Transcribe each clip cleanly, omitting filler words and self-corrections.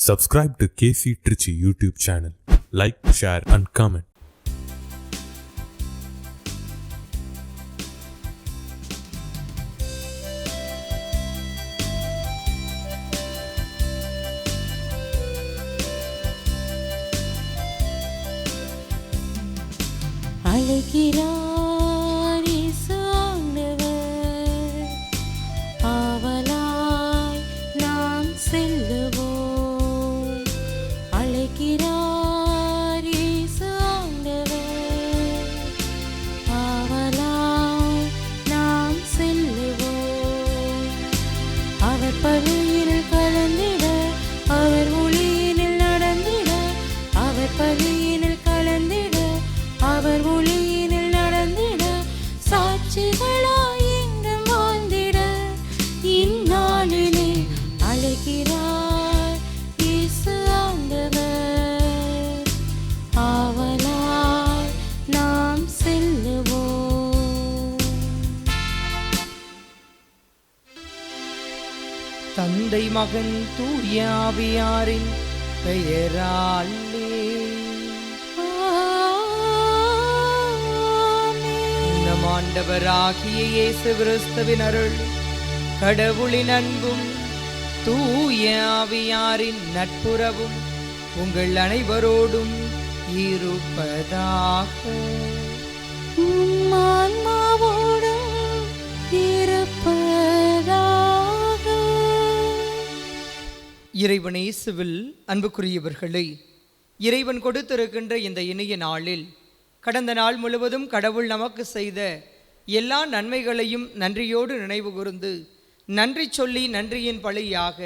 Subscribe to KC Trichy YouTube channel. Like, share and comment. அழைக்கிறார் இயேசு ஆண்டவர், ஆவலாய் நாம் செல்லுவோம். அழைக்கிறார் இயேசு ஆண்டவர், ஆவலாய் நாம் செல்லுவோம். அவர் பலியினில் கலந்திட, அவர் ஒளியினில் நடந்திட, அவர் பலியினில் கலந்திட, அவர் ஒளியினில் நடந்திட, சாட்சிகளாய் எங்கும் வாழ்ந்திட, இந்நாளிலே அழைக்கிறார் இயேசு ஆண்டவர், ஆவலாய் நாம் செல்லுவோம். தந்தை மகன் தூய ஆவியாரின் பெயராலே நம் ஆண்டவராகிய இயேசு கிறிஸ்துவின் அருள், கடவுளின் அன்பும் தூய ஆவியாரின் நட்புறவும் உங்கள் அனைவரோடும் இருப்பதாக. ஆன்மாவோடும் இருப்பதாக. இறைவன் இயேசுவில் அன்புக்குரியவர்களை, இறைவன் கொடுத்திருக்கின்ற இந்த இனிய நாளில் கடந்த நாள் முழுவதும் கடவுள் நமக்கு செய்த எல்லா நன்மைகளையும் நன்றியோடு நினைவு கூர்ந்து நன்றி சொல்லி நன்றியின் பழியாக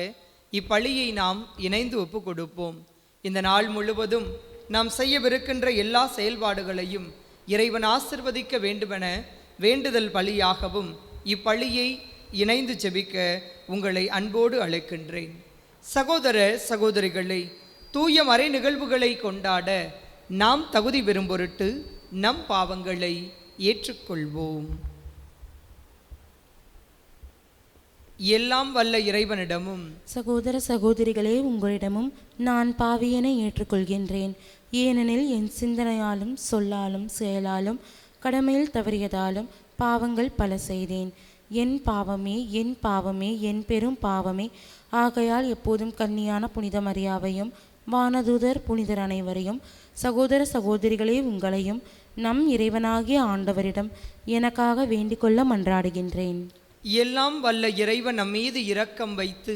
இப்பழியை நாம் இணைந்து ஒப்பு கொடுப்போம். இந்த நாள் முழுவதும் நாம் செய்யவிருக்கின்ற எல்லா செயல்பாடுகளையும் இறைவன் ஆசிர்வதிக்க வேண்டுமென வேண்டுதல் பழியாகவும் இப்பழியை இணைந்து ஜெபிக்க உங்களை அன்போடு அழைக்கின்றேன். சகோதர சகோதரிகளை, தூய மறை நிகழ்வுகளை கொண்டாட நாம் தகுதி பெறும் பொருட்டு நம் பாவங்களை ஏற்றுக்கொள்வோம். எல்லாம் வல்ல இறைவனிடமும் சகோதர சகோதரிகளே, உங்களிடமும் நான் பாவியனை ஏற்றுக்கொள்கின்றேன். ஏனெனில் என் சிந்தனையாலும் சொல்லாலும் செயலாலும் கடமையில் தவறியதாலும் பாவங்கள் பல செய்தேன். என் பாவமே, என் பாவமே, என் பெரும் பாவமே. ஆகையால் எப்போதும் கன்னியான புனித மரியாவையும் வானதூதர் புனிதர் அனைவரையும், சகோதர சகோதரிகளே உங்களையும் நம் இறைவனாகிய ஆண்டவரிடம் எனக்காக வேண்டிக்கொள்ள மன்றாடுகின்றேன். எல்லாம் வல்ல இறைவன் நம் மீது இரக்கம் வைத்து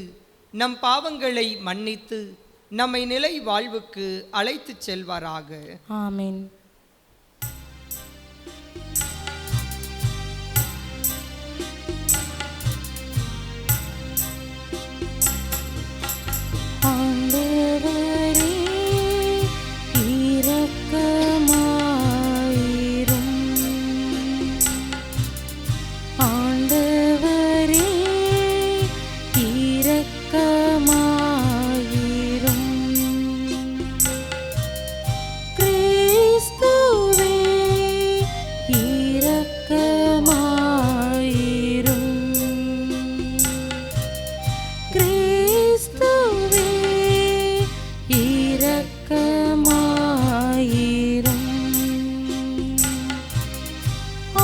நம் பாவங்களை மன்னித்து நம்மை நிலை வாழ்வுக்கு அழைத்துச் செல்வாராக. ஆமென். ஆண்டவரே இரக்கமாயிரும், ஆண்டவரே இரக்கமாயிரும், கிறிஸ்துவே இரக்கமாயிரும், கிறிஸ்துவே இரக்கமாயிரும்,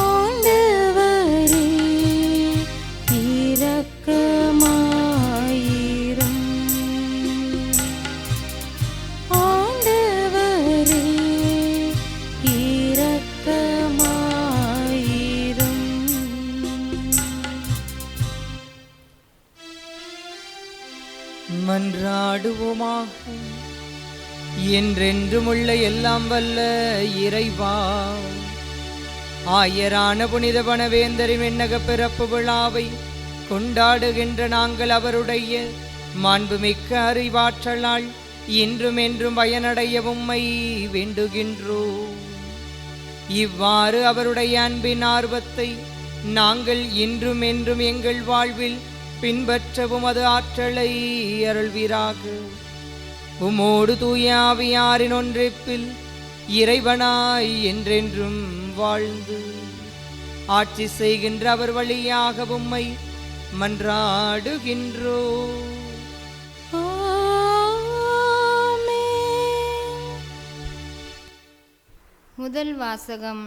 ஆண்டவரே இரக்கமாயிரும், ஆண்டவரே இரக்கமாயிரும். மன்றாடுவோமாக. என்றென்றுமுள்ள எல்லாம் வல்ல இறைவா, ஆயரான புனித பணவேந்தரின் விண்ணக பிறப்பு விழாவை கொண்டாடுகின்ற நாங்கள் அவருடைய மாண்புமிக்க அறிவாற்றலால் இன்றும் என்றும் பயனடைய உம்மை வேண்டுகின்றோம். இவ்வாறு அவருடைய அன்பின் ஆர்வத்தை நாங்கள் இன்றும் என்றும் எங்கள் வாழ்வில் பின்பற்றவும் அது ஆற்றலை அருள்வீராக. உமோடு தூய ஆவியாரின் ஒன்றிப்பில் இறைவனாய் என்றென்றும் வாழ்ந்து ஆட்சி செய்கின்ற அவர் வழியாக உம்மை மன்றாடுகின்றோம். ஆமென். முதல் வாசகம்.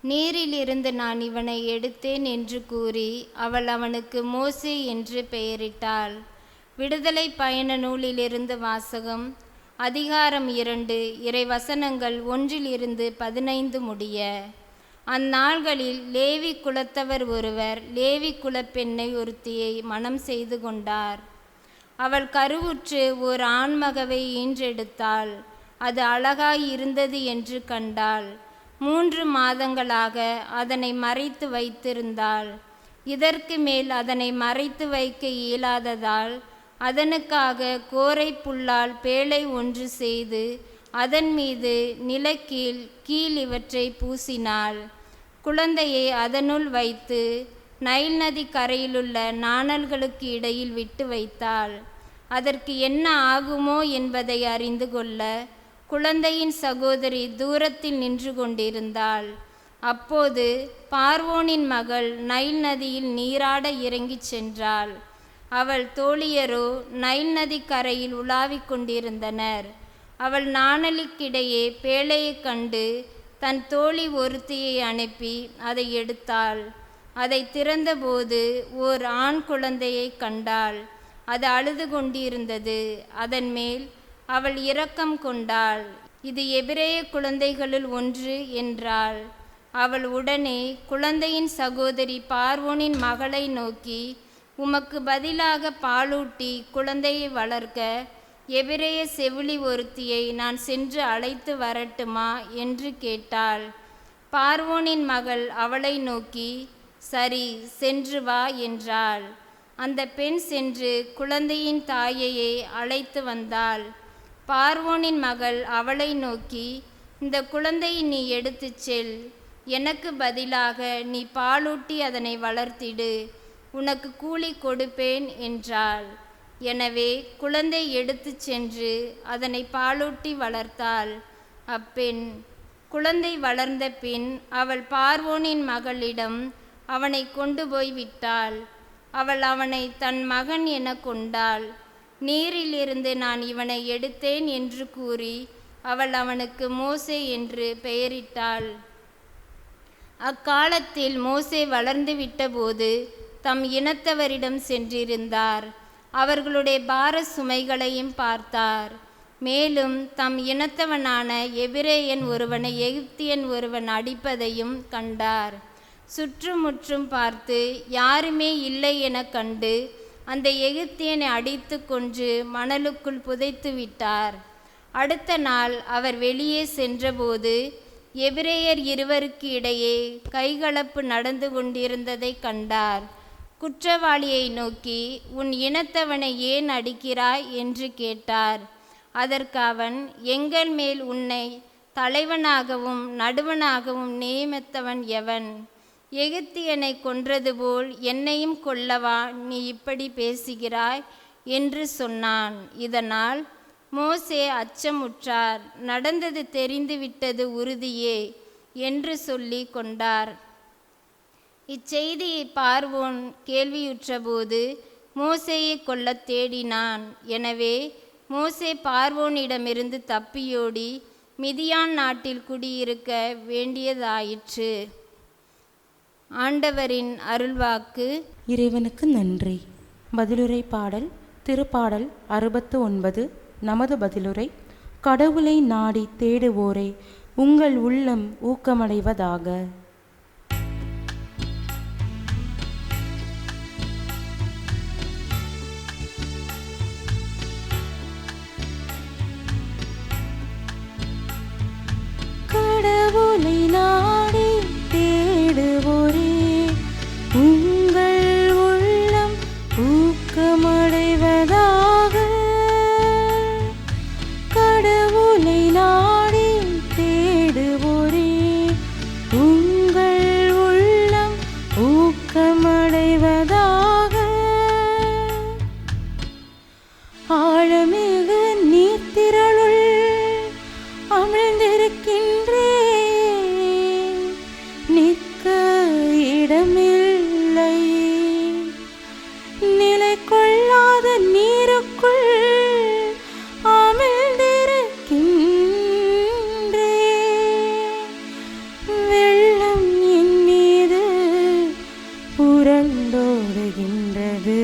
நீரிலிருந்து நான் இவனை எடுத்தேன் என்று கூறி அவள் அவனுக்கு மோசே என்று பெயரிட்டாள். விடுதலை பயண நூலிலிருந்து வாசகம். அதிகாரம் 2, இறைவசனங்கள் 1-15 முடிய. அந்நாள்களில் லேவி குலத்தவர் ஒருவர் லேவி குலப்பெண்ணை ஒருத்தியை மணம் செய்து கொண்டார். அவள் கருவுற்று ஓர் ஆண்மகவை ஈன்றெடுத்தாள். அது அழகாய் இருந்தது என்று கண்டாள். 3 மாதங்களாக அதனை மறைத்து வைத்திருந்தாள். இதற்கு மேல் அதனை மறைத்து வைக்க இயலாததால் அதனுக்காக கோரை புல்லால் பேழை ஒன்று செய்து அதன் மீது நிலக்கீழ் கீழ் இவற்றை பூசினாள். குழந்தையை அதனுள் வைத்து நைல் நதி கரையிலுள்ள நாணல்களுக்கு இடையில் விட்டு வைத்தாள். அதற்கு என்ன ஆகுமோ என்பதை அறிந்து கொள்ள குழந்தையின் சகோதரி தூரத்தில் நின்று கொண்டிருந்தாள். அப்போது பார்வோனின் மகள் நைல் நதியில் நீராட இறங்கிச் சென்றாள். அவள் தோழியரோ நைல் நதி கரையில் உலாவிக் கொண்டிருந்தனர். அவள் நாணலுக்கிடையே பேழையைக் கண்டு தன் தோழி ஒருத்தியை அனுப்பி அதை எடுத்தாள். அதை திறந்தபோது ஓர் ஆண் குழந்தையை கண்டாள். அது அழுது கொண்டிருந்தது. அதன் மேல் அவள் இரக்கம் கொண்டாள். இது எபிரேய குழந்தைகளுள் ஒன்று என்றாள். அவள் உடனே குழந்தையின் சகோதரி பார்வோனின் மகளை நோக்கி, உமக்கு பதிலாக பாலூட்டி குழந்தையை வளர்க்க எபிரேய செவிலி ஒருத்தியை நான் சென்று அழைத்து வரட்டுமா என்று கேட்டாள். பார்வோனின் மகள் அவளை நோக்கி, சரி, சென்று வா என்றாள். அந்த பெண் சென்று குழந்தையின் தாயையை அழைத்து வந்தாள். பார்வோனின் மகள் அவளை நோக்கி, இந்த குழந்தையை நீ எடுத்துச் செல், எனக்கு பதிலாக நீ பாலூட்டி அதனை வளர்த்திடு, உனக்கு கூலி கொடுப்பேன் என்றாள். எனவே குழந்தை எடுத்துச் சென்று அதனை பாலூட்டி வளர்த்தாள். அப்பெண் குழந்தை வளர்ந்த பின் அவள் பார்வோனின் மகளிடம் அவனை கொண்டு போய் விட்டாள். அவள் அவனை தன் மகன் என கொண்டாள். நீரிலிருந்து நான் இவனை எடுத்தேன் என்று கூறி அவள் அவனுக்கு மோசே என்று பெயரிட்டாள். அக்காலத்தில் மோசே வளர்ந்து விட்டபோது தம் இனத்தவரிடம் சென்றிருந்தார். அவர்களுடைய பார சுமைகளையும் பார்த்தார். மேலும் தம் இனத்தவனான எபிரேயன் ஒருவனை எகிப்தியன் ஒருவன் அடிப்பதையும் கண்டார். சுற்றுமுற்றும் பார்த்து யாருமே இல்லை என கண்டு அந்த எகிப்தியனை அடித்து கொன்று மணலுக்குள் புதைத்து விட்டார். அடுத்த நாள் அவர் வெளியே சென்றபோது எபிரேயர் இருவருக்கு இடையே கைகலப்பு நடந்து கொண்டிருந்ததை கண்டார். குற்றவாளியை நோக்கி, உன் இனத்தவனை ஏன் அடிக்கிறாய் என்று கேட்டார். அதற்கு அவன், எங்கள் மேல் உன்னை தலைவனாகவும் நடுவனாகவும் நியமித்தவன் எவன்? எகிப்தியனை கொன்றது போல் என்னையும் கொல்லவா நீ இப்படி பேசுகிறாய் என்று சொன்னான். இதனால் மோசே அச்சமுற்றார். நடந்தது தெரிந்துவிட்டது உறுதியே என்று சொல்லி கொண்டார். இச்செய்தியை பார்வோன் கேள்வியுற்றபோது மோசேயை கொல்ல தேடினான். எனவே மோசே பார்வோனிடமிருந்து தப்பியோடி மிதியான் நாட்டில் குடியிருக்க வேண்டியதாயிற்று. ஆண்டவரின் அருள்வாக்கு. இறைவனுக்கு நன்றி. பதிலுரை பாடல். திருப்பாடல் 69. நமது பதிலுரை. கடவுளை நாடி தேடுவோரே, உங்கள் உள்ளம் ஊக்கமடைவதாக. கடவுளை நாடி தேடுவோரே, உங்கள் உள்ளம் ஊக்கமடைவதாக. கடவுளை நாடி தேடுவோரே, உங்கள் உள்ளம் ஊக்கமடைவதாக. ஆழமிகு நீர்த்திரளுள் அமிழ்ந்திருக்கின்றேன், நிற்க இடமில்லை. நிலை கொள்ளாத நீருக்குள் அமிழ்ந்திருக்கின்றேன். புரண்டோடுகின்றது.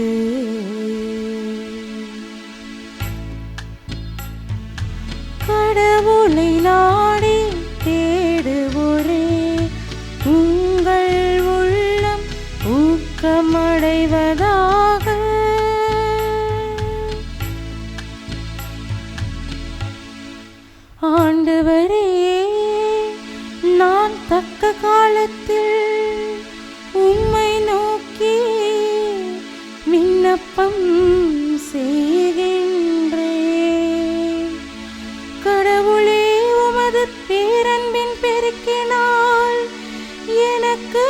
கடவுளை நாடி தேடுவோரே, உங்கள் உள்ளம் ஊக்கமடைவதாக. ஆண்டவரே, நான் தக்க காலத்தில் உம்மை நோக்கி விண்ணப்பம் செய்கின்றேன். கடவுளே, உமது பேரன்பின் பெருக்கினால் எனக்கு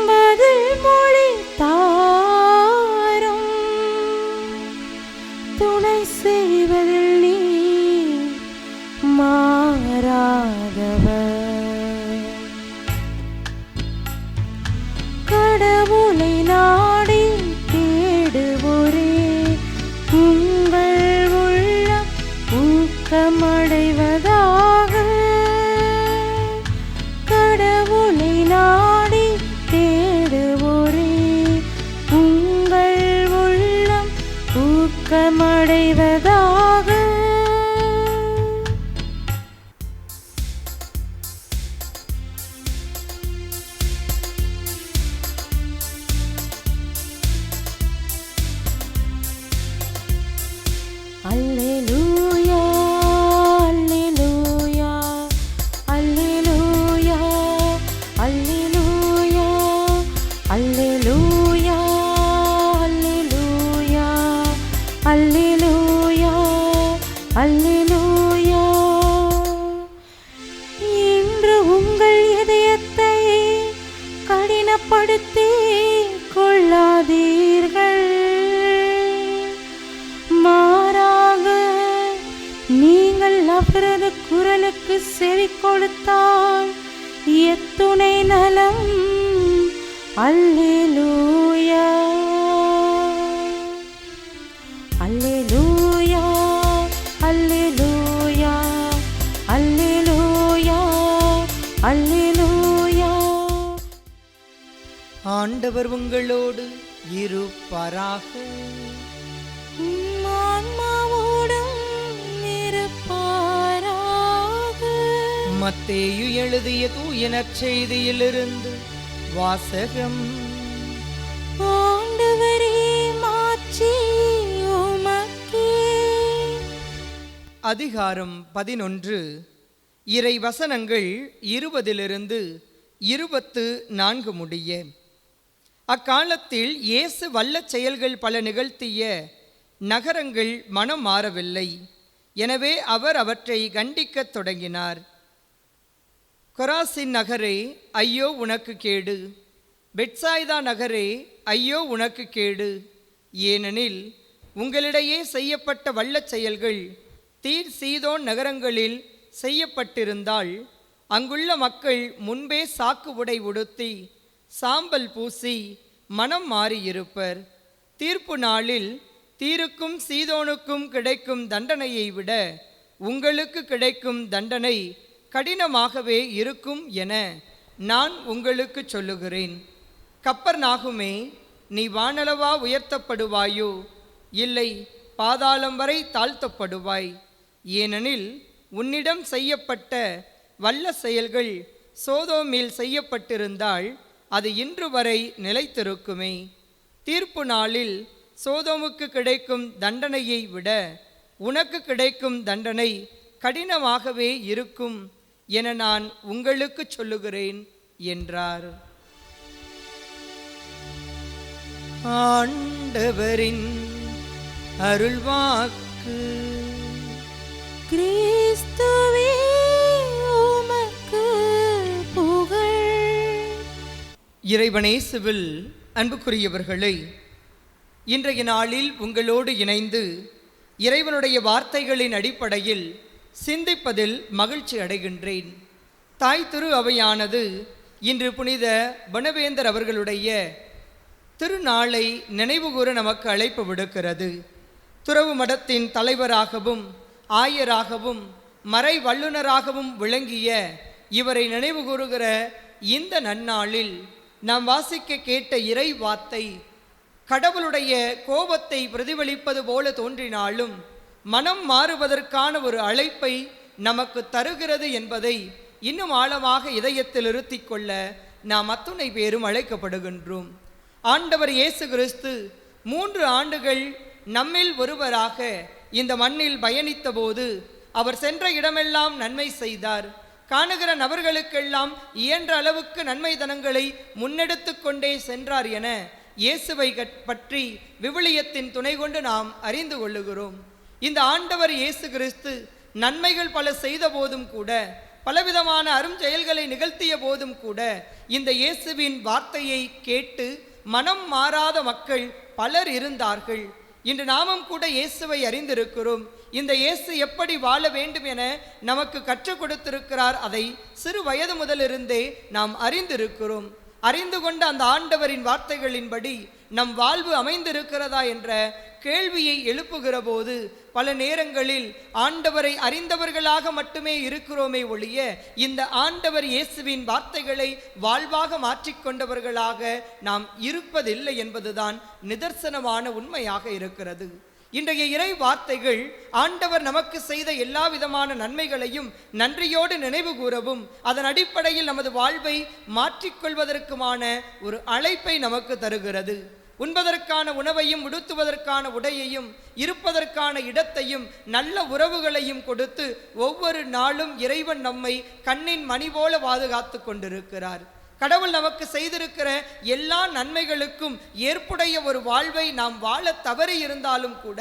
பதில் மொழி தாரும். துணை செய்வதில் நீ மாறாதவர். கடவுளை நாடி தேடுவோரே, உங்கள் உள்ளம் ஊக்கமடைவதாக. கடவுளை நாடி தேடுவோரே, உங்கள் உள்ளம் ஊக்கமடைவதாக. அல்லேலூயா, அல்லேலூயா, அல்லேலூயா, அல்லேலூயா, அல்லேலூயா, அல்லேலூயா, அல்லேலூயா, அல்லேலூயா. இன்று உங்கள் இதயத்தை கடினப்படுத்தி கொள்ளாதீர்கள். மாறாக நீங்கள் அவரது குரலுக்கு செவி கொடுத்தால் எத்துணை நலம். அல்லேலூயா, அல்லேலூயா, அல்லேலூயா, அல்லேலூயா, அல்லேலூயா. ஆண்டவர் உங்களோடு இருப்பாராக. ஆன்மாவோடும் இருப்பாராக. மத்தேயு எழுதிய தூய நற்செய்தியிலிருந்து வாசகம். ஆண்டவரே, மாட்சி உமக்கே. அதிகாரம் 11. இறை வசனங்கள் 20 24 முடிய. அக்காலத்தில் இயேசு வல்லச் செயல்கள் பல நிகழ்த்திய நகரங்கள் மனம் மாறவில்லை. எனவே அவர் அவற்றை கண்டிக்கத் தொடங்கினார். கொராசின் நகரே, ஐயோ உனக்கு கேடு! பெட்சாய்தா நகரே, ஐயோ உனக்கு கேடு! ஏனெனில் உங்களிடையே செய்யப்பட்ட வல்லச் செயல்கள் தீர் சீதோன் நகரங்களில் செய்யப்பட்டிருந்தால் அங்குள்ள மக்கள் முன்பே சாக்கு உடை உடுத்தி சாம்பல் பூசி மனம் மாறியிருப்பர். தீர்ப்பு நாளில் தீருக்கும் சீதோனுக்கும் கிடைக்கும் தண்டனையை விட உங்களுக்கு கிடைக்கும் தண்டனை கடினமாகவே இருக்கும் என நான் உங்களுக்கு சொல்லுகிறேன். கப்பர்நாகுமே, நீ வானளவா உயர்த்தப்படுவாயோ? இல்லை, பாதாளம் வரை தாழ்த்தப்படுவாய். ஏனெனில் உன்னிடம் செய்யப்பட்ட வல்ல செயல்கள் சோதோமில் செய்யப்பட்டிருந்தால் அது இன்று வரை நிலைத்திருக்குமே. தீர்ப்பு நாளில் சோதோமுக்கு கிடைக்கும் தண்டனையை விட உனக்கு கிடைக்கும் தண்டனை கடினமாகவே இருக்கும் என நான் உங்களுக்கு சொல்லுகிறேன் என்றார். ஆண்டவரின் அருள்வாக்கு. கிறிஸ்துவே, உமக்கு புகழ். இறைவனேசுவில் அன்புக்குரியவர்களை, இன்றைய நாளில் உங்களோடு இணைந்து இறைவனுடைய வார்த்தைகளின் அடிப்படையில் சிந்திப்பதில் மகிழ்ச்சி அடைகின்றேன். தாய் திரு அவையானது இன்று புனித பனவேந்தர் அவர்களுடைய திருநாளை நினைவுகூர நமக்கு அழைப்பு விடுக்கிறது. துறவு மடத்தின் தலைவராகவும் ஆயராகவும் மறை வல்லுநராகவும் விளங்கிய இவரை நினைவுகூறுகிற இந்த நன்னாளில் நாம் வாசிக்க கேட்ட இறை வார்த்தை கடவுளுடைய கோபத்தை பிரதிபலிப்பது போல தோன்றினாலும் மனம் மாறுவதற்கான ஒரு அழைப்பை நமக்கு தருகிறது என்பதை இன்னும் ஆழமாக இதயத்தில் இருத்திக் கொள்ள நாம் அத்துணை பேரும் அழைக்கப்படுகின்றோம். ஆண்டவர் இயேசு கிறிஸ்து 3 ஆண்டுகள் நம்மில் ஒருவராக இந்த மண்ணில் பயணித்த போது அவர் சென்ற இடமெல்லாம் நன்மை செய்தார். காணுகிற நபர்களுக்கெல்லாம் இயன்ற அளவுக்கு நன்மை தனங்களை முன்னெடுத்து கொண்டே சென்றார் என இயேசுவை பற்றி விவிலியத்தின் துணை கொண்டு நாம் அறிந்து கொள்ளுகிறோம். இந்த ஆண்டவர் இயேசு கிறிஸ்து நன்மைகள் பல செய்த போதும் கூட, பலவிதமான அரும் செயல்களை நிகழ்த்திய போதும் கூட, இந்த இயேசுவின் வார்த்தையை கேட்டு மனம் மாறாத மக்கள் பலர் இருந்தார்கள். இன்று நாமும் கூட இயேசுவை அறிந்திருக்கிறோம். இந்த இயேசு எப்படி வாழ வேண்டும் என நமக்கு கற்றுக் கொடுத்திருக்கிறார். அதை சிறு வயது முதலிருந்தே நாம் அறிந்திருக்கிறோம். அறிந்து கொண்ட அந்த ஆண்டவரின் வார்த்தைகளின்படி நம் வாழ்வு அமைந்திருக்கிறதா என்ற கேள்வியை எழுப்புகிற போது பல நேரங்களில் ஆண்டவரை அறிந்தவர்களாக மட்டுமே இருக்கிறோமே ஒழிய இந்த ஆண்டவர் இயேசுவின் வார்த்தைகளை வாழ்வாக மாற்றிக்கொண்டவர்களாக நாம் இருப்பதில்லை என்பதுதான் நிதர்சனமான உண்மையாக இருக்கிறது. இன்றைய இறை வார்த்தைகள் ஆண்டவர் நமக்கு செய்த எல்லா விதமான நன்மைகளையும் நன்றியோடு நினைவு கூறவும் அதன் அடிப்படையில் நமது வாழ்வை மாற்றிக்கொள்வதற்குமான ஒரு அழைப்பை நமக்கு தருகிறது. உண்பதற்கான உணவையும் உடுத்துவதற்கான உடையையும் இருப்பதற்கான இடத்தையும் நல்ல உறவுகளையும் கொடுத்து ஒவ்வொரு நாளும் இறைவன் நம்மை கண்ணின் மணி போல பாதுகாத்து கொண்டிருக்கிறார். கடவுள் நமக்கு செய்திருக்கிற எல்லா நன்மைகளுக்கும் ஏற்புடைய ஒரு வாழ்வை நாம் வாழ தவறி இருந்தாலும் கூட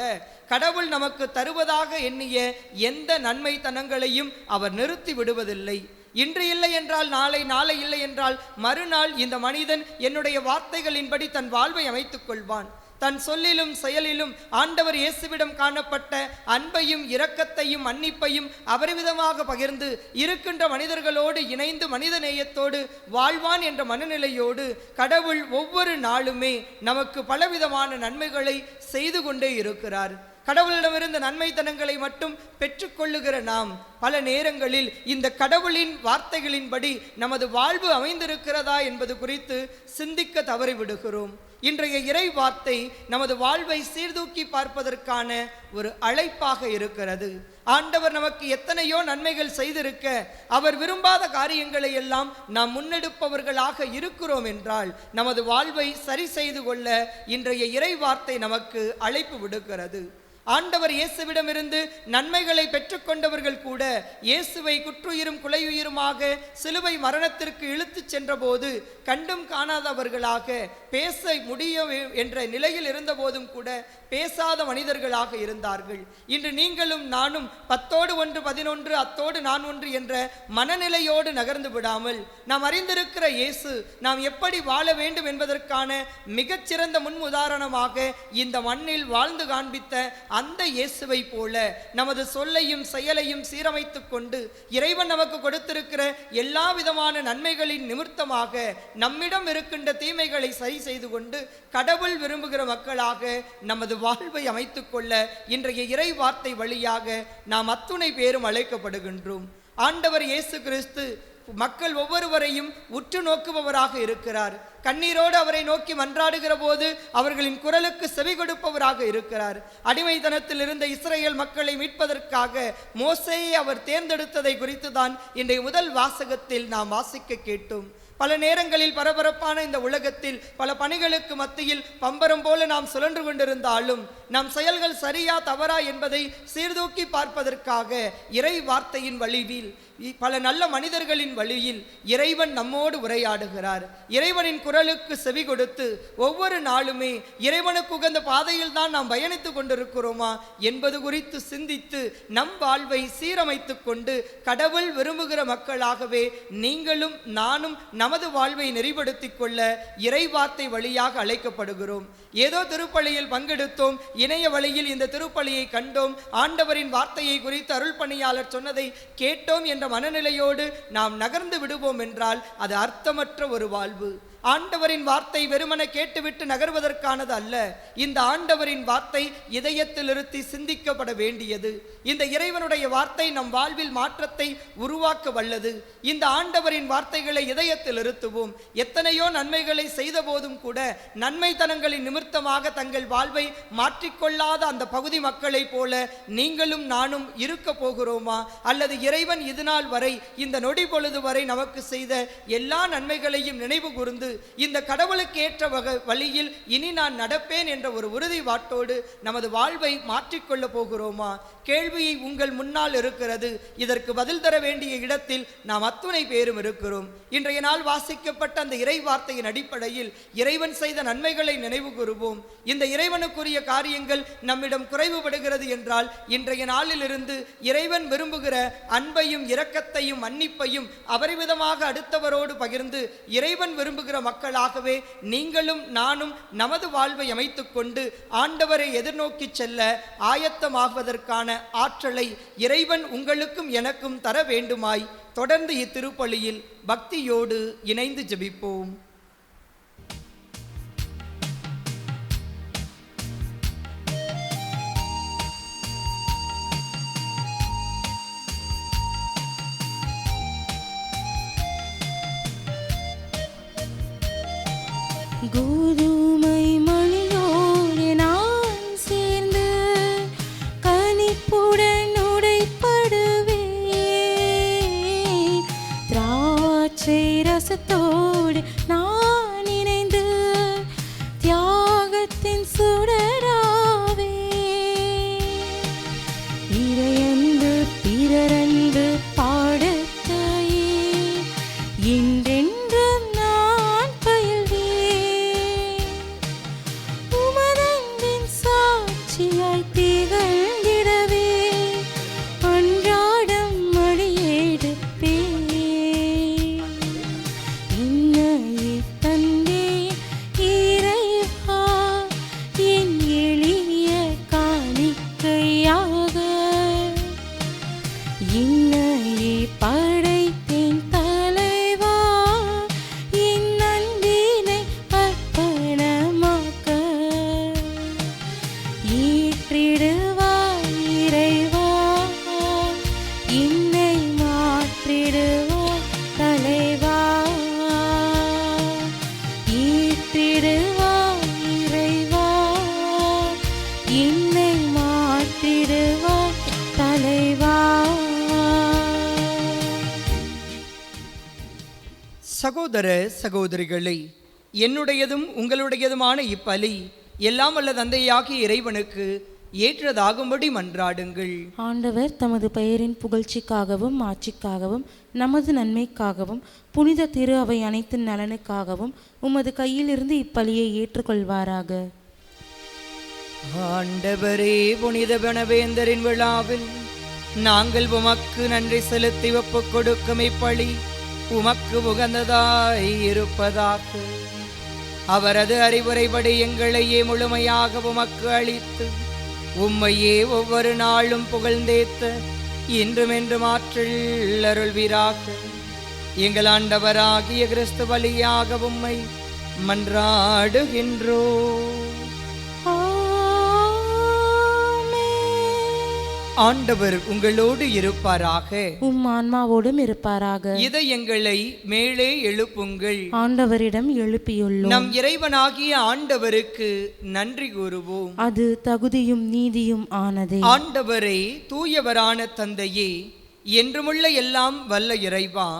கடவுள் நமக்கு தருவதாக எண்ணிய எந்த நன்மைத்தனங்களையும் அவர் நிறுத்தி விடுவதில்லை. இன்று இல்லை என்றால் நாளை, நாளை இல்லை என்றால் மறுநாள் இந்த மனிதன் என்னுடைய வார்த்தைகளின்படி தன் வாழ்வை அமைத்துக் கொள்வான். தன் சொல்லிலும் செயலிலும் ஆண்டவர் இயேசுவிடம் காணப்பட்ட அன்பையும் இரக்கத்தையும் மன்னிப்பையும் அபரிவிதமாக பகிர்ந்து இருக்கின்ற மனிதர்களோடு இணைந்து மனித நேயத்தோடு வாழ்வான் என்ற மனநிலையோடு கடவுள் ஒவ்வொரு நாளுமே நமக்கு பலவிதமான நன்மைகளை செய்து கொண்டே இருக்கிறார். கடவுளிடமிருந்து நன்மைத்தனங்களை மட்டும் பெற்றுக்கொள்ளுகிற நாம் பல நேரங்களில் இந்த கடவுளின் வார்த்தைகளின்படி நமது வாழ்வு அமைந்திருக்கிறதா என்பது குறித்து சிந்திக்க தவறிவிடுகிறோம். இன்றைய இறை வார்த்தை நமது வாழ்வை சீர்தூக்கி பார்ப்பதற்கான ஒரு அழைப்பாக இருக்கிறது. ஆண்டவர் நமக்கு எத்தனையோ நன்மைகள் செய்திருக்க அவர் விரும்பாத காரியங்களை எல்லாம் நாம் முன்னெடுப்பவர்களாக இருக்கிறோம் என்றால் நமது வாழ்வை சரி செய்து கொள்ள இன்றைய இறை வார்த்தை நமக்கு அழைப்பு விடுக்கிறது. ஆண்டவர் இயேசுவிடமிருந்து நன்மைகளை பெற்றுக்கொண்டவர்கள் கூட இயேசுவை குற்றுயிரும் குலையுயிருமாக சிலுவை மரணத்திற்கு இழுத்துச் சென்ற போது கண்டும் காணாதவர்களாக பேச முடியும் என்ற நிலையில் இருந்த போதும் கூட பேசாத மனிதர்களாக இருந்தார்கள். இன்று நீங்களும் நானும் 10ஓடு 1 11 அத்தோடு நான் 1 என்ற மனநிலையோடு நகர்ந்து விடாமல் நாம் அறிந்திருக்கிற இயேசு நாம் எப்படி வாழ வேண்டும் என்பதற்கான மிகச்சிறந்த முன் உதாரணமாக இந்த மண்ணில் வாழ்ந்து காண்பித்த அந்த இயேசுவை போல நமது சொல்லையும் செயலையும் சீரமைத்துக் கொண்டு இறைவன் நமக்கு கொடுத்திருக்கிற எல்லா விதமான நன்மைகளின் நிமித்தமாக நம்மிடம் இருக்கின்ற தீமைகளை சரி செய்து கொண்டு கடவுள் விரும்புகிற மக்களாக நமது வாழ்வை அமைத்துக் கொள்ள இன்றைய இறை வார்த்தை வழியாக நாம் அத்துணை பேரும் அழைக்கப்படுகின்றோம். ஆண்டவர் இயேசு கிறிஸ்து மக்கள் ஒவ்வொருவரையும் உற்று நோக்குபவராக இருக்கிறார். கண்ணீரோடு அவரை நோக்கி மன்றாடுகிற போது அவர்களின் குரலுக்கு செவி கொடுப்பவராக இருக்கிறார். அடிமைத்தனத்தில் இருந்த இஸ்ரேல் மக்களை மீட்பதற்காக மோசேயை அவர் தேர்ந்தெடுத்ததை குறித்து தான் இன்றைய முதல் வாசகத்தில் நாம் வாசிக்க கேட்டோம். பல நேரங்களில் பரபரப்பான இந்த உலகத்தில் பல பணிகளுக்கு மத்தியில் பம்பரம் போல நாம் சுழன்று கொண்டிருந்தாலும் நம் செயல்கள் சரியா தவறா என்பதை சீர்தூக்கி பார்ப்பதற்காக இறை வார்த்தையின் வழியில் பல நல்ல மனிதர்களின் வழியில் இறைவன் நம்மோடு உரையாடுகிறார். இறைவனின் குரலுக்கு செவி கொடுத்து ஒவ்வொரு நாளுமே இறைவனுக்கு உகந்த பாதையில் தான் நாம் பயணித்து கொண்டிருக்கிறோமா என்பது குறித்து சிந்தித்து நம் வாழ்வை சீரமைத்து கொண்டு கடவுள் விரும்புகிற மக்களாகவே நீங்களும் நானும் நமது வாழ்வை நெறிப்படுத்திக் கொள்ள இறை வார்த்தை வழியாக அழைக்கப்படுகிறோம். ஏதோ திருப்பலியில் பங்கெடுத்தோம், இணைய வழியில் இந்த திருப்பலியை கண்டோம், ஆண்டவரின் வார்த்தையை குறித்து அருள் பணியாளர் சொன்னதை கேட்டோம் என்ற மனநிலையோடு நாம் நகர்ந்து விடுவோம் என்றால் அது அர்த்தமற்ற ஒரு வாழ்வு. ஆண்டவரின் வார்த்தை வெறுமன கேட்டுவிட்டு நகர்வதற்கானது அல்ல. இந்த ஆண்டவரின் வார்த்தை இதயத்தில் இருத்தி சிந்திக்கப்பட வேண்டியது. இந்த இறைவனுடைய வார்த்தை நம் வாழ்வில் மாற்றத்தை உருவாக்க வல்லது. இந்த ஆண்டவரின் வார்த்தைகளை இதயத்தில் இருத்துவோம். எத்தனையோ நன்மைகளை செய்த போதும் கூட நன்மைத்தனங்களின் நிமித்தமாக தங்கள் வாழ்வை மாற்றிக்கொள்ளாத அந்த பகுதி மக்களைப் போல நீங்களும் நானும் இருக்க போகிறோமா? அல்லது இறைவன் இதுநாள் வரை இந்த நொடி பொழுது வரை நமக்கு செய்த எல்லா நன்மைகளையும் நினைவு கூர்ந்து இந்த கடவுளுக்கு ஏற்ற வழியில் இனி நான் நடப்பேன் என்ற ஒரு உறுதி வாட்டோடு நமது வாழ்வை மாற்றிக்கொள்ள போகிறோமா? கேள்வியை உங்கள் முன்னால் இருக்கிறது. இதற்கு பதில் தர வேண்டிய இடத்தில் நாம் அத்துணை பேரும் இருக்கிறோம். இன்றைய நாள் வாசிக்கப்பட்ட அந்த இறை வார்த்தையின் அடிப்படையில் இறைவன் செய்த நன்மைகளை நினைவு கூறுவோம். இந்த இறைவனுக்குரிய காரியங்கள் நம்மிடம் குறைவுபடுகிறது என்றால் இன்றைய நாளிலிருந்து இறைவன் விரும்புகிற அன்பையும் இரக்கத்தையும் மன்னிப்பையும் அபரிவிதமாக அடுத்தவரோடு பகிர்ந்து இறைவன் விரும்புகிற மக்களாகவே நீங்களும் நானும் நமது வாழ்வை அமைத்துக் கொண்டு ஆண்டவரை எதிர்நோக்கி செல்ல ஆயத்தமாகுவதற்கான ஆற்றலை இறைவன் உங்களுக்கும் எனக்கும் தர வேண்டுமாய் தொடர்ந்து இத்திருப்பலியில் பக்தியோடு இணைந்து ஜெபிப்போம். கோதுமை மணியோடு நான் சேர்ந்து கனிப்புடன் உடைப்படுவேன். திராட்சை ரசத்தோடு நான் இணைந்து தியாகத்தின் சுடராவே. இறையன்பு பிறரன்பு பாடத்தையே என்றென்றும் நான் பயில்வேன். உமதன்பின் சாட்சியாய் திகழ்ந்திடவே அன்றாடம் மடியெடுப்பேன். இன்னையே தந்தேன் இறைவா என் எளிய காணிக்கையாக. இன்னையே படைத்தேன் தலைவா என் அன்பினை அர்ப்பணமாக்க. ஏற்றிடுவாய் இறைவா என்னை மாற்றிடுவாய் தலைவா. ஏற்றிடுவாய் இறைவா என்னை மாற்றிடுவாய் தலைவா. சகோதர சகோதரிகளை, என்னுடையதும் உங்களுடையதுமான இப்பலி எல்லாம் வல்ல தந்தையாகிய இறைவனுக்கு ஏற்றதாகும்படி மன்றாடுங்கள். ஆண்டவர் தமது பெயரின் புகழ்ச்சிக்காகவும் ஆட்சிக்காகவும் நமது நன்மைக்காகவும் புனித திரு அவை அனைத்து நலனுக்காகவும் உமது கையிலிருந்து இப்பலியை ஏற்றுக்கொள்வாராக. ஆண்டவரே, புனித பனவேந்தரின் விழாவில் நாங்கள் உமக்கு நன்றி செலுத்தி ஒப்புக் கொடுக்கும் இப்பலி உமக்கு உகந்ததாய் இருப்பதாக. அவரது அறிவுரைப்படி எங்களையே முழுமையாக உமக்கு அளித்து உம்மையே ஒவ்வொரு நாளும் புகழ்ந்தேத்த இன்றும் என்று ஆற்றல் அருள்வீராக. எங்கள் ஆண்டவராகிய கிறிஸ்து வழியாக உம்மை மன்றாடுகின்றோம். ஆண்டவர் உங்களோடு இருப்பாராக. உம் ஆன்மாவோடும் இருப்பாராக. இதயங்களை மேலே எழுப்புங்கள். ஆண்டவரிடம் எழுப்பியுள்ளோம். நம் இறைவனாகிய ஆண்டவருக்கு நன்றி கூறுவோம். அது தகுதியும் நீதியும் ஆனதே. ஆண்டவரே, தூயவரான தந்தையே, என்றுமுள்ள எல்லாம் வல்ல இறைவா,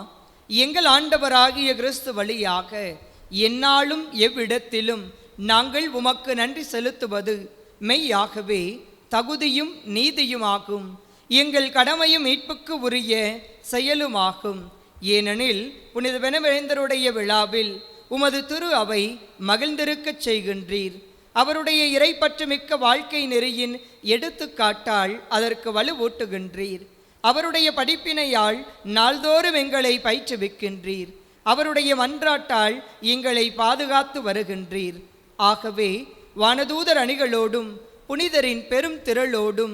எங்கள் ஆண்டவராகிய கிறிஸ்து வழியாக எந்நாளும் எவ்விடத்திலும் நாங்கள் உமக்கு நன்றி செலுத்துவது மெய்யாகவே தகுதியும் நீதியுமாகும். எங்கள் கடமையும் மீட்புக்கு உரிய செயலுமாகும். ஏனெனில் புனித பெனவேந்தருடைய விழாவில் உமது திரு அவை மகிழ்ந்திருக்கச் செய்கின்றீர். அவருடைய இறைப்பற்று மிக்க வாழ்க்கை நெறியின் எடுத்துக்காட்டால் அதற்கு வலுவூட்டுகின்றீர். அவருடைய படிப்பினையால் நாள்தோறும் எங்களை பயிற்றுவிக்கின்றீர். அவருடைய மன்றாட்டால் எங்களை பாதுகாத்து வருகின்றீர். ஆகவே வானதூதர் அணிகளோடும் புனிதரின் பெரும் திரளோடும்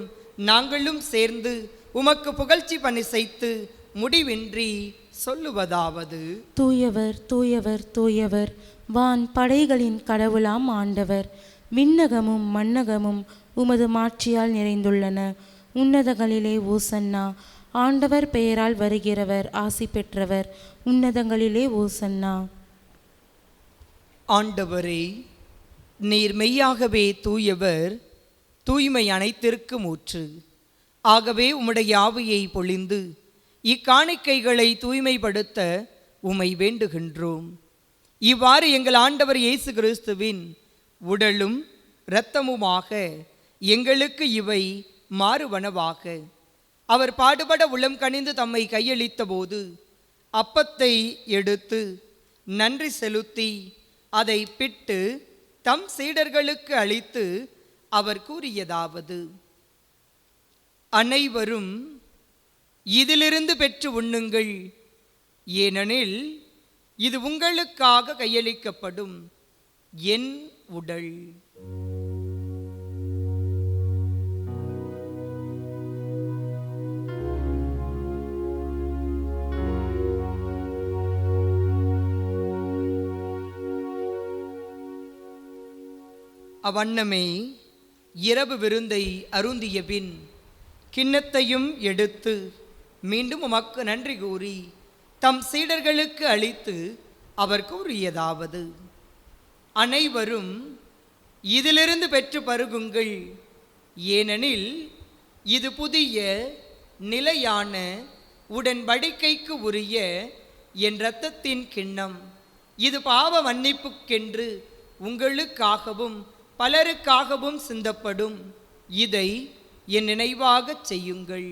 நாங்களும் சேர்ந்து உமக்கு புகழ்ச்சி பணி செய்து முடிவின்றி சொல்லுவதாவது: தூயவர் தூயவர் தூயவர், வான் படைகளின் கடவுளாம் ஆண்டவர். விண்ணகமும் மண்ணகமும் உமது மாட்சியால் நிறைந்துள்ளன. உன்னதங்களிலே ஓசன்னா. ஆண்டவர் பெயரால் வருகிறவர் ஆசி பெற்றவர். உன்னதங்களிலே ஓசன்னா. ஆண்டவரே, நீர் மெய்யாகவே தூயவர், தூய்மை அனைத்திற்கும் ஊற்று. ஆகவே உம்முடைய ஆவியை பொழிந்து இக்காணிக்கைகளை தூய்மைப்படுத்த உம்மை வேண்டுகின்றோம். இவ்வாறு எங்கள் ஆண்டவர் இயேசு கிறிஸ்துவின் உடலும் இரத்தமுமாக எங்களுக்கு இவை மாறுவனவாக. அவர் பாடுபட உளம் கனிந்து தம்மை கையளித்த போது அப்பத்தை எடுத்து நன்றி செலுத்தி அதை பிட்டு தம் சீடர்களுக்கு அளித்து அவர் கூறியதாவது: அனைவரும் இதிலிருந்து பெற்று உண்ணுங்கள், ஏனெனில் இது உங்களுக்காக கையளிக்கப்படும் என் உடல். அவ்வண்ணமே இரவு விருந்தை அருந்திய பின் கிண்ணத்தையும் எடுத்து மீண்டும் உமக்கு நன்றி கூறி தம் சீடர்களுக்கு அளித்து அவர் கூறியதாவது: அனைவரும் இதிலிருந்து பெற்று பருகுங்கள், ஏனெனில் இது புதிய நிலையான உடன்படிக்கைக்கு உரிய என் இரத்தத்தின் கிண்ணம். இது பாவ மன்னிப்புக்கென்று உங்களுக்காகவும் பலருக்காகவும் சிந்தப்படும். இதை என் நினைவாகச் செய்யுங்கள்.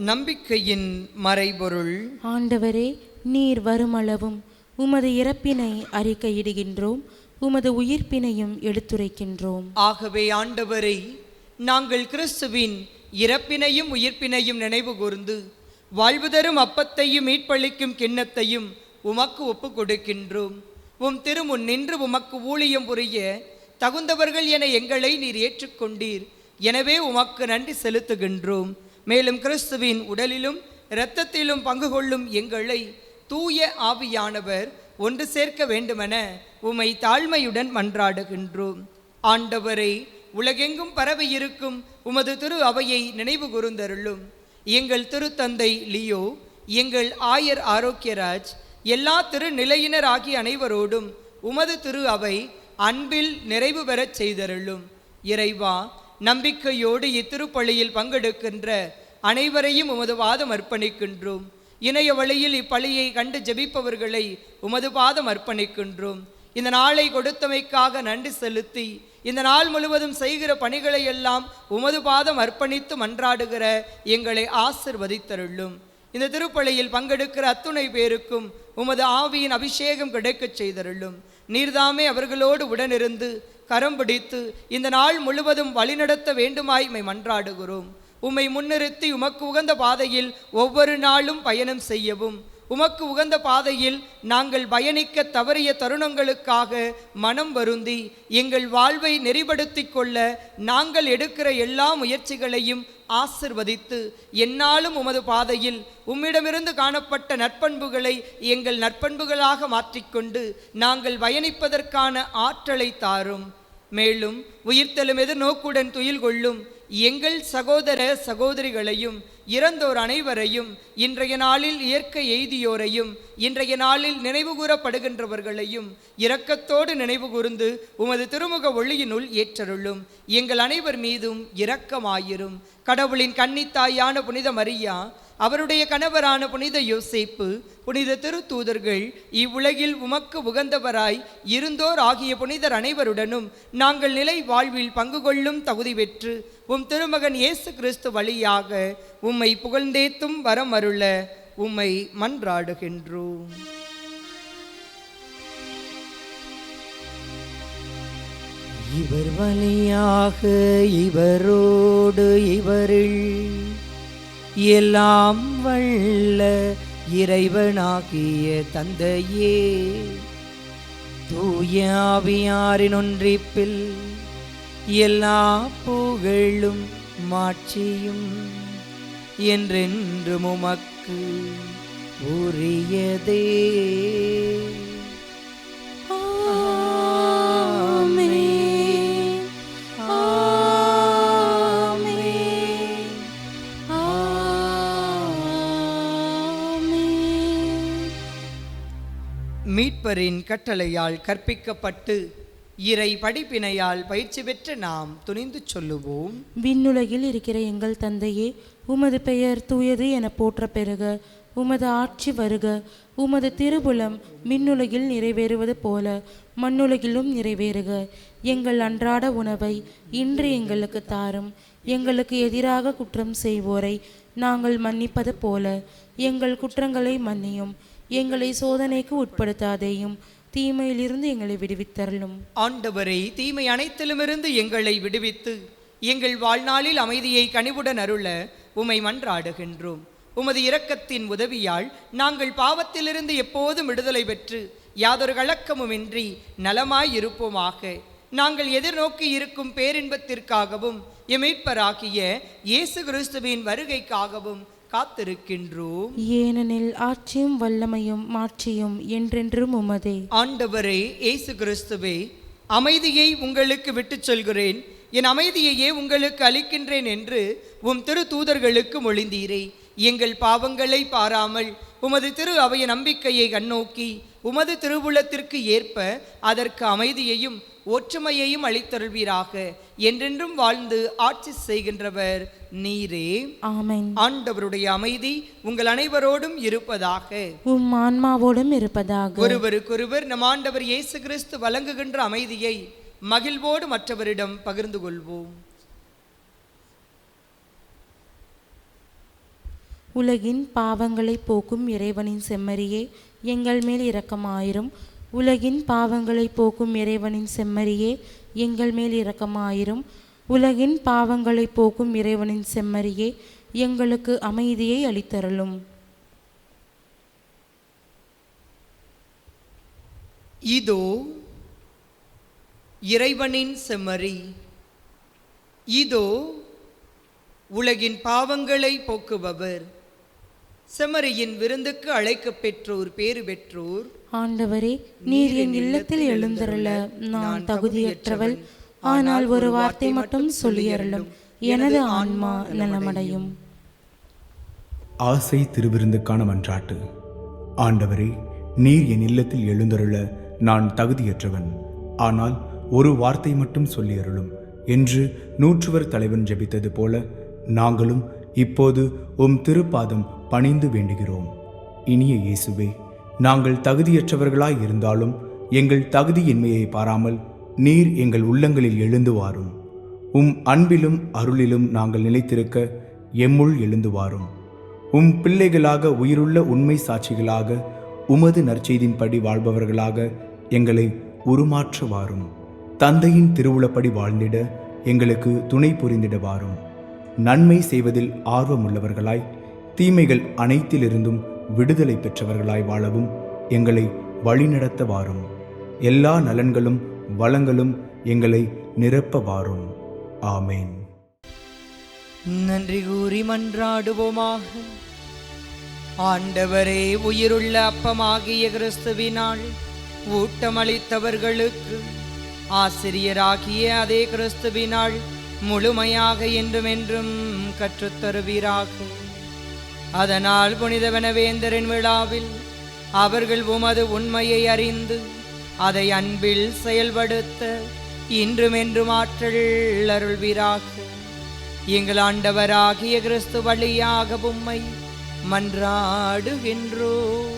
நம்பிக்கையின் மறைபொருள். ஆண்டவரே, நீர் வருமளவும் உமது இறப்பினை அறிக்கையிடுகின்றோம், உமது உயிர்ப்பினையும் எடுத்துரைக்கின்றோம். ஆகவே ஆண்டவரை, நாங்கள் கிறிஸ்துவின் இறப்பினையும் உயிர்ப்பினையும் நினைவு கூர்ந்து வாழ்வு தரும் அப்பத்தையும் மீட்பளிக்கும் கிண்ணத்தையும் உமக்கு ஒப்பு கொடுக்கின்றோம். உம் திருமுன் நின்று உமக்கு ஊழியம் புரிய தகுந்தவர்கள் என எங்களை நீர் ஏற்றுக்கொண்டீர். எனவே உமக்கு நன்றி செலுத்துகின்றோம். மேலும் கிறிஸ்துவின் உடலிலும் இரத்தத்திலும் பங்கு கொள்ளும் எங்களை தூய ஆவியானவர் ஒன்று சேர்க்க வேண்டுமென உம்மை தாழ்மையுடன் மன்றாடுகின்றோம். ஆண்டவரை, உலகெங்கும் பரவி இருக்கும் உமது திரு அவையை நினைவு கூர்ந்தருளும். எங்கள் திருத்தந்தை லியோ, எங்கள் ஆயர் ஆரோக்கியராஜ், எல்லா திருநிலையினர் ஆகிய அனைவரோடும் உமது திரு அவை அன்பில் நிறைவு பெறச் செய்தருளும். இறைவா, நம்பிக்கையோடு இத்திருப்பலியில் பங்கெடுக்கின்ற அனைவரையும் உமது பாதம் அர்ப்பணிக்கின்றோம். இணைய வழியில் இப்பலியை கண்டு ஜெபிப்பவர்களை உமது பாதம் அர்ப்பணிக்கின்றோம். இந்த நாளை கொடுத்தமைக்காக நன்றி செலுத்தி இந்த நாள் முழுவதும் செய்கிற பணிகளை எல்லாம் உமது பாதம் அர்ப்பணித்து மன்றாடுகிற எங்களை ஆசிர்வதித்தருளும். இந்த திருப்பலியில் பங்கெடுக்கிற அத்துணை பேருக்கும் உமது ஆவியின் அபிஷேகம் கிடைக்கச் செய்தருளும். நீர்தாமே அவர்களோடு உடனிருந்து கரம் பிடித்து இந்த நாள் முழுவதும் வழிநடத்த வேண்டுமாய் மன்றாடுகிறோம். உம்மை முன்னிறுத்தி உமக்கு உகந்த பாதையில் ஒவ்வொரு நாளும் பயணம் செய்யவும், உமக்கு உகந்த பாதையில் நாங்கள் பயணிக்க தவறிய தருணங்களுக்காக மனம் வருந்தி எங்கள் வாழ்வை நெறிப்படுத்தி கொள்ள நாங்கள் எடுக்கிற எல்லா முயற்சிகளையும் ஆசிர்வதித்து எந்நாளும் உமது பாதையில் உம்மிடமிருந்து காணப்பட்ட நற்பண்புகளை எங்கள் நற்பண்புகளாக மாற்றிக்கொண்டு நாங்கள் பயணிப்பதற்கான ஆற்றலை தாரும். மேலும் உயிர்த்தெழும் எதிர்நோக்குடன் துயில் கொள்ளும் எங்கள் சகோதர சகோதரிகளையும் இறந்தோர் அனைவரையும், இன்றைய நாளில் இயற்கை எய்தியோரையும், இன்றைய நாளில் நினைவு கூறப்படுகின்றவர்களையும் இரக்கத்தோடு நினைவு கூர்ந்து உமது திருமுக ஒளியினுள் ஏற்றருளும். எங்கள் அனைவர் மீதும் இரக்கமாயிரும். கடவுளின் கன்னித்தாயான புனித மரியா, அவருடைய கணவரான புனித யோசேப்பு, புனித திருத்தூதர்கள், இவ்வுலகில் உமக்கு உகந்தவராய் இருந்தோர் ஆகிய புனிதர் அனைவருடனும் நாங்கள் நிலை வாழ்வில் பங்கு கொள்ளும் தகுதி பெற்று உம் திருமகன் இயேசு கிறிஸ்து வழியாக உம்மை புகழ்ந்தேத்தும் வரம் அருள உம்மை மன்றாடுகின்றோம். இவர் வழியாக இவரோடு இவரில் எல்லாம் வல்ல இறைவனாகிய தந்தையே, தூய ஆவியாரின் ஒன்றிப்பில் எல்லா புகழும் மாட்சியும் என்றென்றும் உமக்கு உரியதே. மீட்பரின் கட்டளையால் கற்பிக்கப்பட்டு இறை படிப்பினையால் பயிற்சி பெற்ற நாம் துணிந்து சொல்லுவோம். விண்ணுலகில் இருக்கிற எங்கள் தந்தையே, உமது பெயர் தூயது என போற்ற பெறுக. உமது ஆட்சி வருக. உமது திருப்புலம் விண்ணுலகில் நிறைவேறுவது போல மண்ணுலகிலும் நிறைவேறுக. எங்கள் அன்றாட உணவை இன்று எங்களுக்கு தாரும். எங்களுக்கு எதிராக குற்றம் செய்வோரை நாங்கள் மன்னிப்பது போல எங்கள் குற்றங்களை மன்னியும். எங்களை சோதனைக்கு உட்படுத்தாதேயும், தீமையிலிருந்து எங்களை விடுவித்தருளும். ஆண்டவரே, தீமை அனைத்திலுமிருந்து எங்களை விடுவித்து எங்கள் வாழ்நாளில் அமைதியை கனிவுடன் அருள உமை மன்றாடுகின்றோம். உமது இரக்கத்தின் உதவியால் நாங்கள் பாவத்திலிருந்து எப்போதும் விடுதலை பெற்று யாதொரு கலக்கமுமின்றி நலமாயிருப்போமாக. நாங்கள் எதிர்நோக்கி இருக்கும் பேரின்பத்திற்காகவும் எமீட்பராகிய இயேசு கிறிஸ்துவின் வருகைக்காகவும் காத்திருக்கின்றோம். ஏனெனில் ஆட்சியும் வல்லமையும் மாட்சியும் என்றென்றும் உமதே. ஆண்டவரே இயேசு கிறிஸ்துவே, அமைதியை உங்களுக்கு விட்டுச் சொல்கிறேன், என் அமைதியையே உங்களுக்கு அளிக்கின்றேன் என்று உம் திரு தூதர்களுக்கு மொழிந்தீரே. எங்கள் பாவங்களை பாராமல் உமது திரு அவைய நம்பிக்கையை கண்ணோக்கி உமது திருவுளத்திற்கு ஏற்ப அதற்கு அமைதியையும் ஒற்றுமையையும் அளித்தருள்வீராக. என்றென்றும் வாழ்ந்து ஆட்சி செய்கின்றவர் நீரே. ஆமென். ஆண்டவருடைய அமைதி உங்கள் அனைவரோடும் இருப்பதாக, உம் ஆன்மாவோடும் இருப்பதாக. ஒருவருக்கொருவர் நம் ஆண்டவர் இயேசு கிறிஸ்து வழங்குகின்ற அமைதியை மகிழ்வோடு மற்றவரிடம் பகிர்ந்து கொள்வோம். உலகின் பாவங்களை போக்கும் இறைவனின் செம்மறியே, எங்கள் மேல் இரக்கமாயிரும். உலகின் பாவங்களை போக்கும் இறைவனின் செம்மறியே, எங்கள் மேல் இரக்கமாயிரும். உலகின் பாவங்களை போக்கும் இறைவனின் செம்மறியே, எங்களுக்கு அமைதியை அளித்தருளும். இதோ இறைவனின் செம்மறி, இதோ உலகின் பாவங்களை போக்குபவர். செம்மறியின் விருந்துக்கு அழைக்கப் பெற்றோர் பேறு பெற்றோர். ஆண்டவரே, நீர் என் இல்லத்தில் எழுந்தருள நான் தகுதியற்றவள். ஆனால் ஒரு வார்த்தை மட்டும் சொல்லியருளும், எனது ஆன்மா நலமடையும். ஆசை திருவிருந்துக்கான மன்றாட்டு. ஆண்டவரே, நீர் என் இல்லத்தில் எழுந்தருள நான் தகுதியற்றவன். ஆனால் ஒரு வார்த்தை மட்டும் சொல்லியருளும் என்று நூற்றுவர் தலைவன் ஜெபித்தது போல நாங்களும் இப்போது உம் திருப்பாதம் பணிந்து வேண்டுகிறோம். இனிய இயேசுவே, நாங்கள் தகுதியற்றவர்களாய் இருந்தாலும் எங்கள் தகுதியின்மையை பாராமல் நீர் எங்கள் உள்ளங்களில் எழுந்து வாரும். உம் அன்பிலும் அருளிலும் நாங்கள் நிலைத்திருக்க எம்முள் எழுந்து வாரும். உம் பிள்ளைகளாக உயிருள்ள உண்மை சாட்சிகளாக உமது நற்செய்தின்படி வாழ்பவர்களாக எங்களை உருமாற்ற வாரும். தந்தையின் திருவுளப்படி வாழ்ந்திட எங்களுக்கு துணை புரிந்திட வாரும். நன்மை செய்வதில் ஆர்வமுள்ளவர்களாய் தீமைகள் அனைத்திலிருந்தும் விடுதலை பெற்றவர்களாய் வாழவும் எங்களை வழிநடத்த வாரும். எல்லா நலன்களும் வளங்களும் எங்களை நிரப்ப வாரும். ஆமேன். நன்றி கூறி மன்றாடுவோமாக. ஆண்டவரே, உயிருள்ள அப்பமாகிய கிறிஸ்துவினால் ஊட்டமளித்தவர்களுக்கு ஆசிரியராகிய அதே கிறிஸ்துவினால் முழுமையாக என்றுமென்றும் கற்றுத்தருவீராக. அதனால் புனிதவனவேந்தரின் விழாவில் அவர்கள் உமது உண்மையை அறிந்து அதை அன்பில் செயல்படுத்த இன்றுமென்றும் ஆற்றல் அருள்வீராக. எங்கள் ஆண்டவராகிய கிறிஸ்து வழியாக உம்மை மன்றாடுகின்றோம்.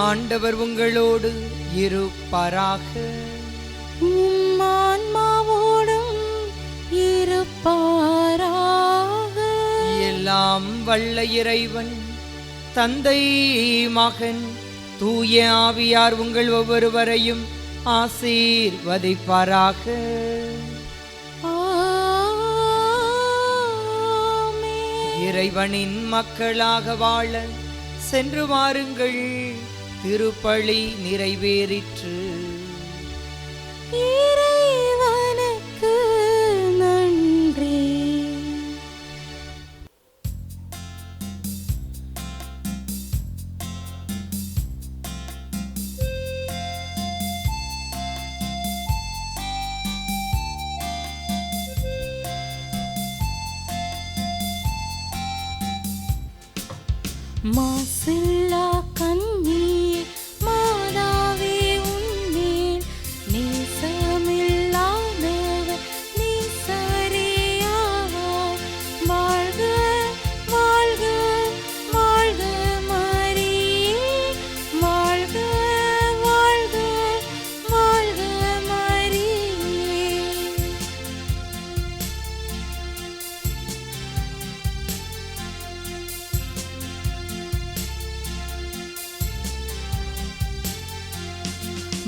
ஆண்டவர் உங்களோடு இருப்பாராக. ஆன்மாவோடும் இருப்பாராக. எல்லாம் வல்ல இறைவன் தந்தை, மகன், தூய ஆவியார் உங்கள் ஒவ்வொருவரையும் ஆசீர்வதிப்பாராக. இறைவனின் மக்களாக வாழ சென்று வாருங்கள், திருப்பலி நிறைவேறிற்று. இறைவனுக்கு நன்றி. மாசில்லா கன்னியே மாதாவே உன்மேல் நேசமில்லாதவர் நீசரேயாவார். வாழ்க வாழ்க வாழ்க மரியே, வாழ்க வாழ்க வாழ்க மரியே.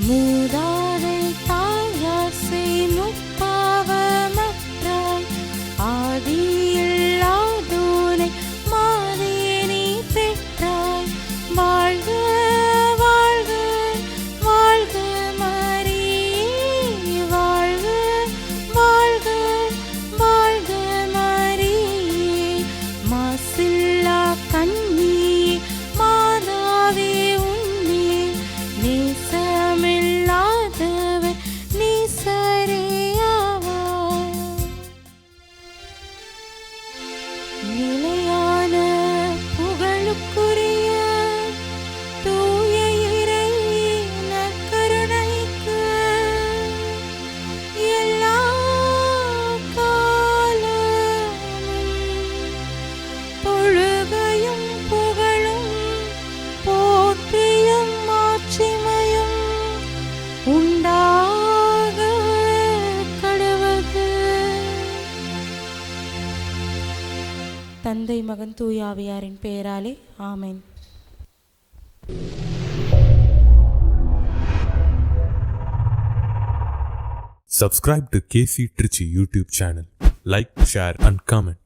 மூதாதை தாயார் செய்முப்பாவமற்றாய் ஆதியில்லாதோனை மாதேனி பெற்றாய். வாழ்க வாழ்க வாழ்க மரியே, வாழ்க வாழ்க வாழ்க மரியே. மாசில்லா கன்னியே மாதாவே உன்மேல் நேசமில்லாதவர் நீசரேயாவார். நிலையான புகழுக்குரிய தூய இறை நற்கருணைக்கு எல்லா காலமும் பொழுகையும் புகழும் போற்றியும் மாட்சிமையும் உண்டாக கடவது. தந்தை மகன் தூய ஆவியாரின் பெயராலே ஆமென். Subscribe to KC Trichy YouTube channel. Like, share and comment.